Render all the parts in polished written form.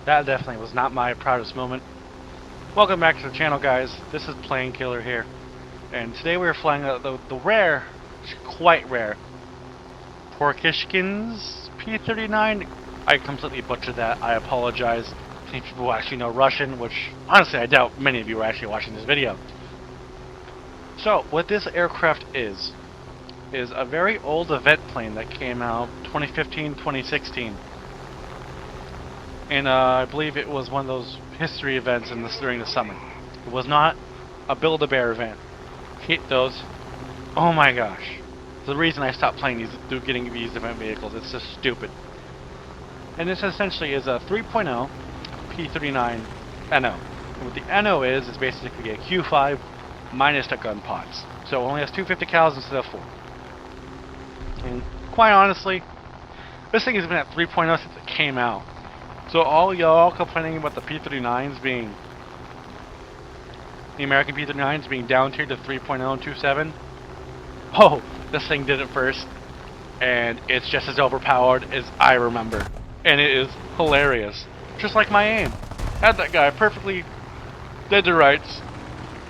That definitely was not my proudest moment. Welcome back to the channel, guys. This is Plane Killer here. And today we're flying the rare, quite rare, Prokyshkin's P-39. I completely butchered that. I apologize to any people who actually know Russian, which honestly I doubt many of you are actually watching this video. So, what this aircraft is a very old event plane that came out 2015, 2016. And I believe it was one of those history events during the summer. It was not a Build-A-Bear event. Hate those. Oh my gosh. The reason I stopped playing getting these event vehicles, it's just stupid. And this essentially is a 3.0 P-39 N-0. And what the N-0 is basically a Q5 minus the gun pods. So it only has 250 cals instead of 4. And quite honestly, this thing has been at 3.0 since it came out. So all y'all complaining about the P-39s being, the American P-39s being down tiered to 3.0 and 2.7, oh, this thing did it first, and it's just as overpowered as I remember, and it is hilarious. Just like my aim. Had that guy perfectly dead to rights,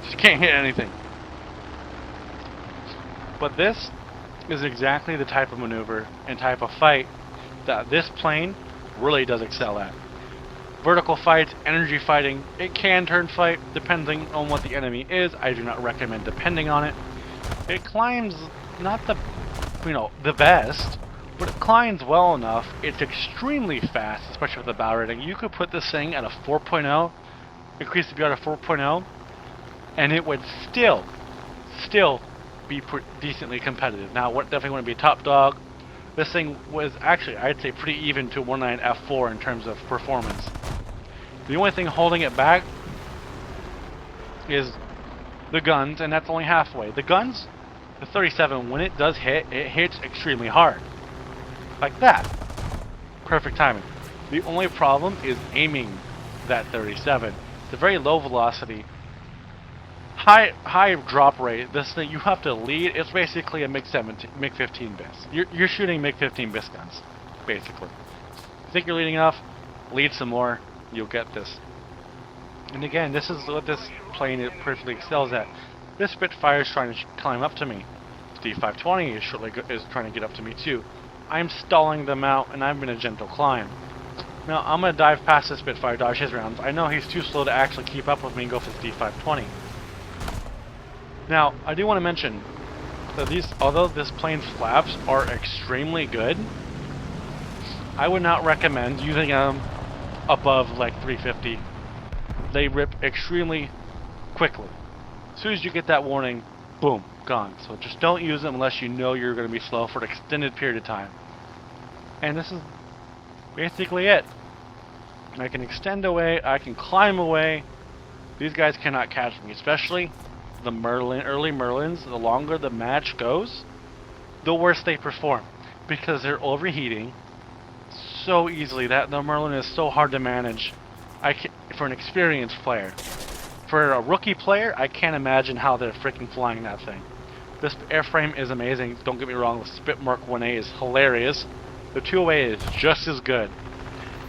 just can't hit anything. But this is exactly the type of maneuver and type of fight that this plane really does excel at. Vertical fights, energy fighting, it can turn fight depending on what the enemy is. I do not recommend depending on it. It climbs not the best, but it climbs well enough. It's extremely fast, especially with the bow rating. You could put this thing at a 4.0, increase the BR to 4.0, and it would still be decently competitive. Now, what definitely want to be top dog. This thing was actually, I'd say, pretty even to 1.9 F4 in terms of performance. The only thing holding it back is the guns, and that's only halfway. The guns, the 37, when it does hit, it hits extremely hard. Like that. Perfect timing. The only problem is aiming that 37. It's a very low velocity, high drop rate. This thing, you have to lead. It's basically a MiG-15 bis. You're shooting MiG-15 bis guns, basically. You think you're leading enough? Lead some more. You'll get this. And again, this is what this plane perfectly excels at. This Spitfire is trying to climb up to me. D520 is trying to get up to me too. I'm stalling them out, and I'm in a gentle climb. Now I'm gonna dive past the Spitfire, dodge his rounds. I know he's too slow to actually keep up with me and go for the D520. Now, I do want to mention that although this plane's flaps are extremely good, I would not recommend using them above like 350. They rip extremely quickly. As soon as you get that warning, boom, gone. So just don't use them unless you know you're going to be slow for an extended period of time. And this is basically it. I can extend away, I can climb away. These guys cannot catch me, especially the early Merlins. The longer the match goes, the worse they perform, because they're overheating so easily. That the Merlin is so hard to manage. For an experienced player. For a rookie player, I can't imagine how they're freaking flying that thing. This airframe is amazing. Don't get me wrong. The Spit Mark 1A is hilarious. The 208 is just as good.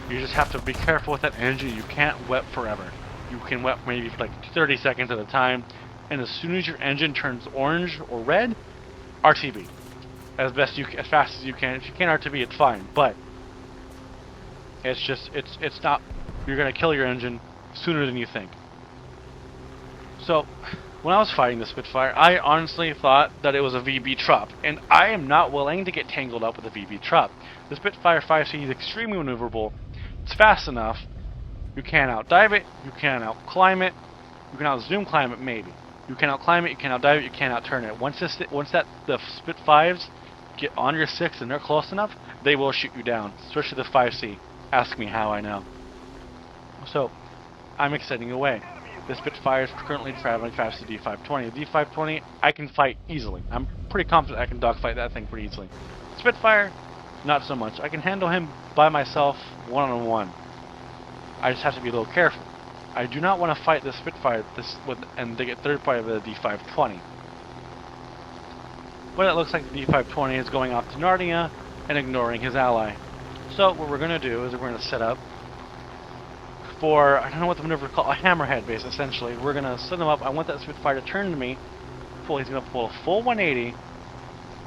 You just have to be careful with that engine. You can't wet forever. You can wet maybe for like 30 seconds at a time. And as soon as your engine turns orange or red, RTB. As fast as you can. If you can't RTB, it's fine. But it's not. You're gonna kill your engine sooner than you think. So, when I was fighting the Spitfire, I honestly thought that it was a VB Trop, and I am not willing to get tangled up with a VB Trop. The Spitfire 5C is extremely maneuverable. It's fast enough. You can't outdive it. You can't outclimb it. You can outzoom climb it, maybe. You can outclimb it. You can outdive it. You can't outturn it. Once the Spitfires get on your 6 and they're close enough, they will shoot you down. Especially the 5C. Ask me how I know. So, I'm extending away. The Spitfire is currently traveling fast to D520. The D520, I can fight easily. I'm pretty confident I can dogfight that thing pretty easily. Spitfire, not so much. I can handle him by myself, one-on-one. I just have to be a little careful. I do not want to fight the Spitfire and to get third party with the D520. But it looks like the D520 is going off to Narnia and ignoring his ally. So what we're going to do is we're going to set up for, I don't know what the maneuver is called, a hammerhead base, essentially. We're going to set him up. I want that Spitfire to turn to me. He's going to pull a full 180,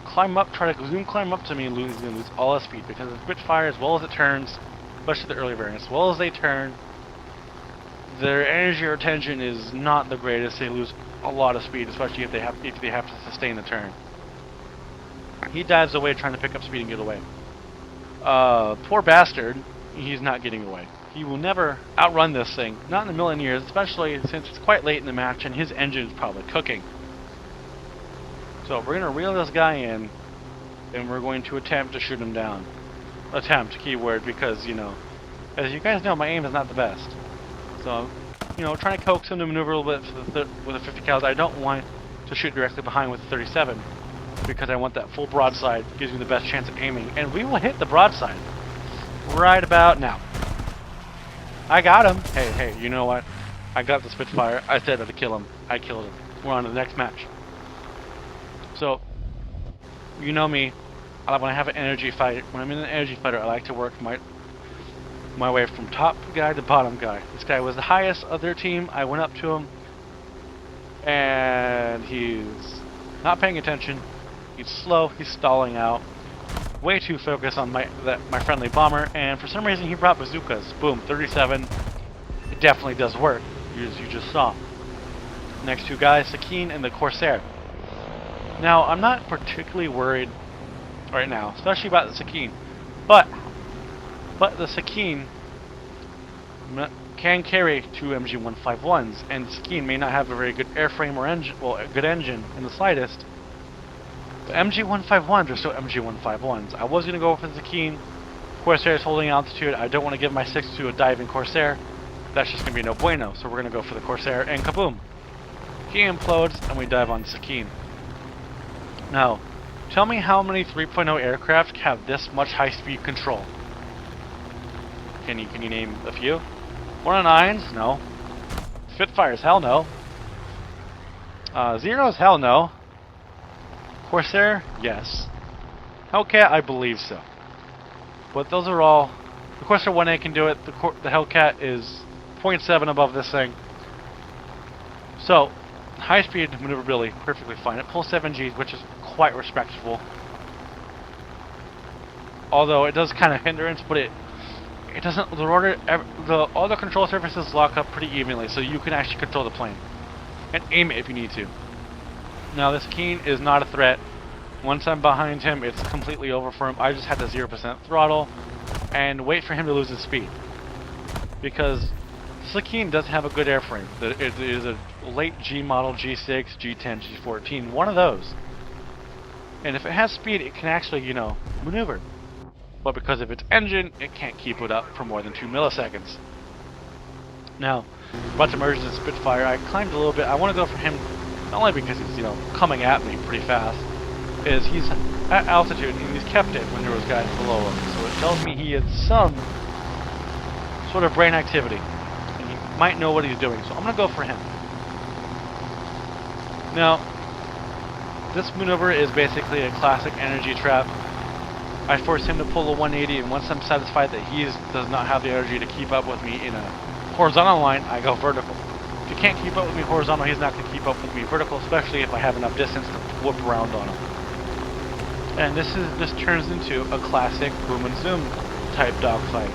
climb up, try to zoom climb up to me, and he's going to lose all his speed. Because the Spitfire, as well as it turns, especially the early variants, as well as they turn, their energy retention is not the greatest. They lose a lot of speed, especially if they have to sustain the turn. He dives away trying to pick up speed and get away. Poor bastard, he's not getting away. He will never outrun this thing, not in a million years, especially since it's quite late in the match and his engine is probably cooking. So we're going to reel this guy in, and we're going to attempt to shoot him down. Attempt, keyword, because, you know, as you guys know, my aim is not the best. So, you know, trying to coax him to maneuver a little bit with a 50 cal. I don't want to shoot directly behind with a 37, because I want that full broadside. Gives me the best chance at aiming, and we will hit the broadside right about now. I got him. Hey, you know what? I got the Spitfire. I said I'd kill him. I killed him. We're on to the next match. So, you know me. When I have an energy fight, when I'm in an energy fighter, I like to work my way from top guy to bottom guy. This guy was the highest of their team. I went up to him, and he's not paying attention. He's slow. He's stalling out. Way too focused on my friendly bomber, and for some reason he brought bazookas. Boom, 37. It definitely does work, as you just saw. Next two guys, Sakine and the Corsair. Now, I'm not particularly worried right now, especially about the Sakine, but the Sakine can carry two MG151s, and the Sakine may not have a very good airframe or engine, well, a good engine in the slightest. The MG151s are still MG151s. I was going to go for the Sakine. Corsair is holding altitude. I don't want to give my 6 to a diving Corsair. That's just going to be no bueno. So we're going to go for the Corsair, and kaboom! He implodes, and we dive on Sakine. Now, tell me how many 3.0 aircraft have this much high-speed control? Can you name a few? 109s? No. Spitfires? Hell no. Zeros? Hell no. Corsair? Yes. Hellcat? I believe so. But those are all... The Corsair 1A can do it. The Hellcat is 0.7 above this thing. So, high-speed maneuverability, perfectly fine. It pulls 7Gs, which is quite respectable. Although it does kind of hindrance, but it doesn't... all the control surfaces lock up pretty evenly, so you can actually control the plane. And aim it if you need to. Now, this Sakine is not a threat. Once I'm behind him, it's completely over for him. I just had the 0% throttle and wait for him to lose his speed. Because Sakine does have a good airframe. It is a late G model, G6, G10, G14, one of those. And if it has speed, it can actually, you know, maneuver. But because of its engine, it can't keep it up for more than 2 milliseconds. Now, about to merge the Spitfire, I climbed a little bit. I want to go for him, not only because he's, you know, coming at me pretty fast, is he's at altitude and he's kept it when there was guys below him. So it tells me he had some sort of brain activity. And he might know what he's doing, so I'm going to go for him. Now, this maneuver is basically a classic energy trap. I force him to pull a 180, and once I'm satisfied that he does not have the energy to keep up with me in a horizontal line, I go vertical. If he can't keep up with me horizontal, he's not going to keep up with me vertical, especially if I have enough distance to whoop around on him. And this turns into a classic boom and zoom type dogfight,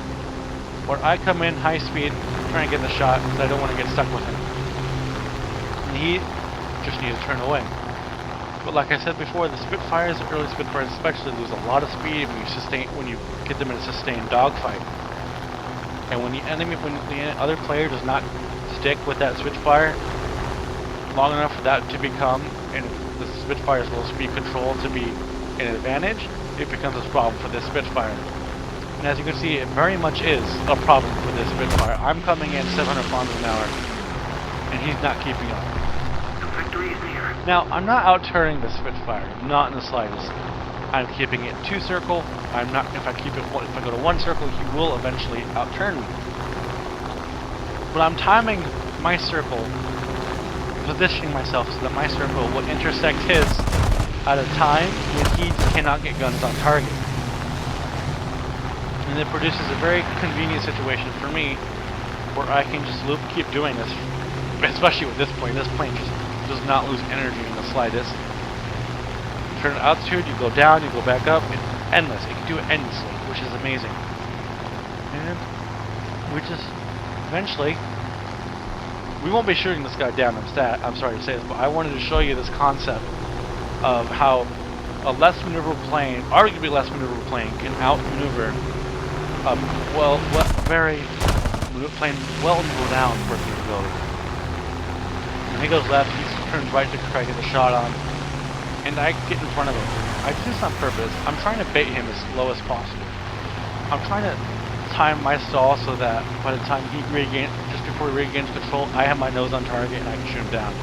where I come in high speed, trying to get the shot because I don't want to get stuck with him. And he just needs to turn away. But like I said before, the Spitfires, the early Spitfires especially, lose a lot of speed when you get them in a sustained dogfight. And when the other player does not stick with that Spitfire long enough for that to become, and the Spitfire's low speed control to be an advantage, it becomes a problem for this Spitfire. And as you can see, it very much is a problem for this Spitfire. I'm coming in 700 kilometers an hour, and he's not keeping up. Now, I'm not out-turning the Spitfire, not in the slightest. I'm keeping it 2 circle. I'm not. If I go to 1 circle, he will eventually out-turn me. But I'm timing my circle, positioning myself so that my circle will intersect his at a time when he cannot get guns on target. And it produces a very convenient situation for me where I can just keep doing this, especially with this plane. This plane just does not lose energy in the slightest. Turn altitude, you go down, you go back up, it's endless. It can do it endlessly, which is amazing. And we just, eventually, we won't be shooting this guy down, I'm sorry to say this, but I wanted to show you this concept of how a less maneuverable plane, arguably less maneuverable plane, can outmaneuver a plane well renowned for its capability. When he goes left, he turns right to try to get a shot on, and I get in front of him. I do this on purpose. I'm trying to bait him as low as possible. I'm trying to time my stall so that by the time he regains, just before he regains control, I have my nose on target and I can shoot him down.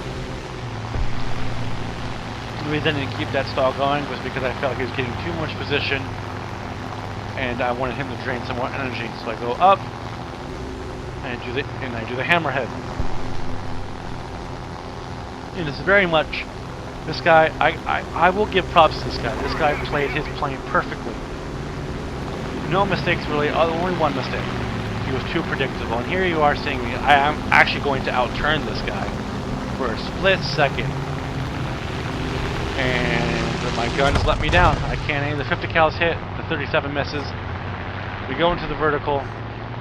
The reason I didn't keep that stall going was because I felt he was getting too much position and I wanted him to drain some more energy. So I go up and I do the hammerhead. And it's very much this guy. I will give props to this guy. This guy played his plane perfectly. No mistakes really, only one mistake. He was too predictable. And here you are seeing me. I am actually going to outturn this guy for a split second. And my guns let me down. I can't aim. The 50 cals hit, the 37 misses. We go into the vertical,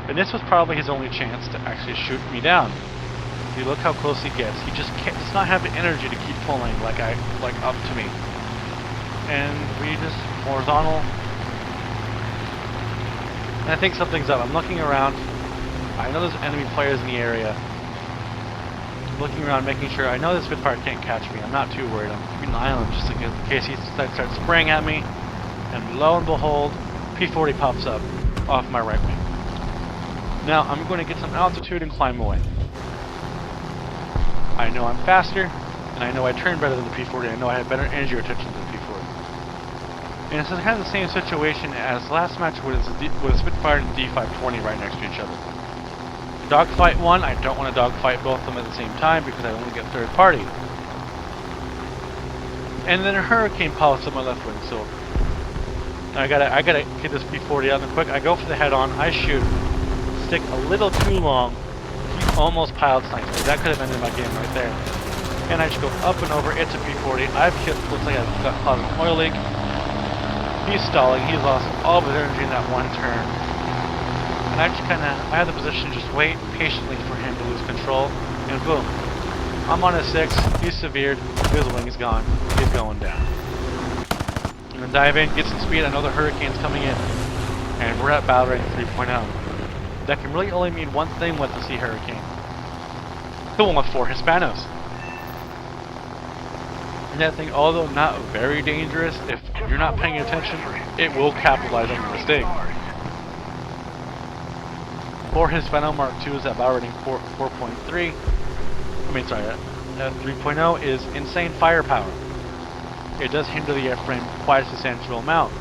and this was probably his only chance to actually shoot me down. You look how close he gets. He just does not have the energy to keep pulling like up to me. And we just horizontal. And I think something's up. I'm looking around. I know there's enemy players in the area. Looking around, making sure. I know this Spitfire can't catch me. I'm not too worried. I'm keeping an eye on him just in case he starts spraying at me. And lo and behold, P-40 pops up off my right wing. Now I'm going to get some altitude and climb away. I know I'm faster, and I know I turn better than the P-40. I know I have better energy retention than the P-40. And it's kind of the same situation as last match with Spitfire and D520 right next to each other. Dogfight 1, I don't want to dogfight both of them at the same time because I only get third party. And then a Hurricane pops up my left wing, so I gotta get this P-40 out in quick. I go for the head-on, I shoot, stick a little too long. He almost piled snipes me. That could have ended my game right there. And I just go up and over. It's a P-40. I've hit, looks like I've caused an oil leak. He's stalling. He's lost all of his energy in that one turn. And I just I had the position to just wait patiently for him to lose control. And boom. I'm on a 6. He's severed. His wing is gone. He's going down. I'm gonna dive in, get some speed. I know the Hurricane's coming in. And we're at battle rate 3.0. That can really only mean one thing with the Sea Hurricane. The one with 4 Hispanos. And that thing, although not very dangerous, if you're not paying attention, it will capitalize on your mistake. 4 Hispano Mark II is at battle rating 4.3. 3.0 is insane firepower. It does hinder the airframe quite a substantial amount.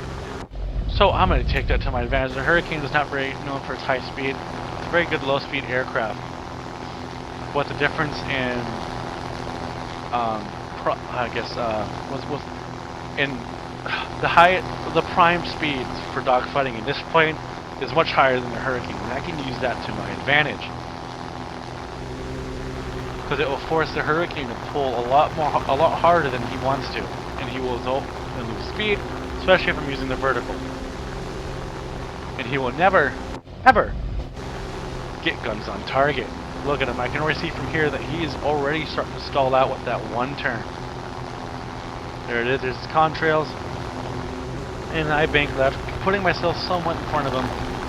So I'm going to take that to my advantage. The Hurricane is not very known for its high speed. It's a very good low-speed aircraft. What the difference in, in the prime speeds for dogfighting in this plane is much higher than the Hurricane, and I can use that to my advantage. Because it will force the Hurricane to pull a lot harder than he wants to, and he will lose speed, especially if I'm using the vertical. And he will never, ever get guns on target. Look at him. I can already see from here that he is already starting to stall out with that one turn. There it is. There's his contrails. And I bank left, putting myself somewhat in front of him.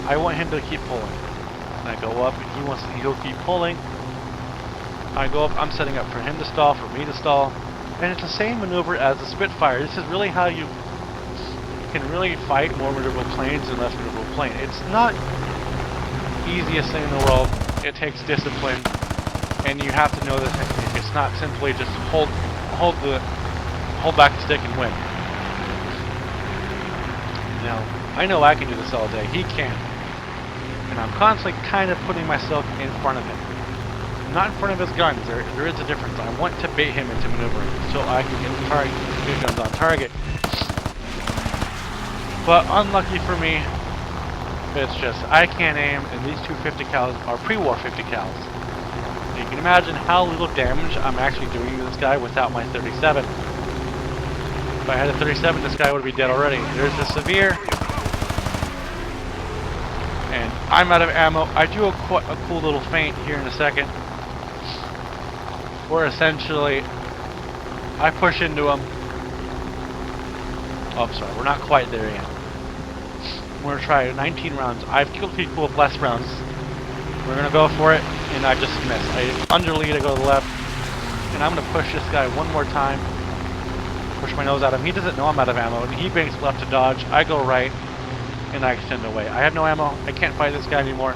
I want him to keep pulling. And I go up, and he'll keep pulling. I go up. I'm setting up for him to stall, for me to stall. And it's the same maneuver as the Spitfire. This is really how you can really fight more maneuverable planes and less maneuverable plane. It's not easiest thing in the world. It takes discipline, and you have to know the technique. It's not simply just hold back the stick and win. Now, I know I can do this all day. He can't. And I'm constantly kind of putting myself in front of him. Not in front of his guns. There is a difference. I want to bait him into maneuvering so I can get his guns on target. But unlucky for me, It's just, I can't aim, and these two 50 cals are pre-war 50 cals. You can imagine how little damage I'm actually doing to this guy without my 37. If I had a 37, this guy would be dead already. There's the severe. And I'm out of ammo. I do a cool little feint here in a second. Where essentially, I push into him. Oh, I'm sorry, we're not quite there yet. We're going to try 19 rounds. I've killed people with less rounds. We're going to go for it, and I just miss. I underlead, I go to the left, and I'm going to push this guy one more time. Push my nose at him. He doesn't know I'm out of ammo, and he banks left to dodge. I go right, and I extend away. I have no ammo. I can't fight this guy anymore,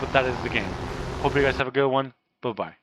but that is the game. Hope you guys have a good one. Bye-bye.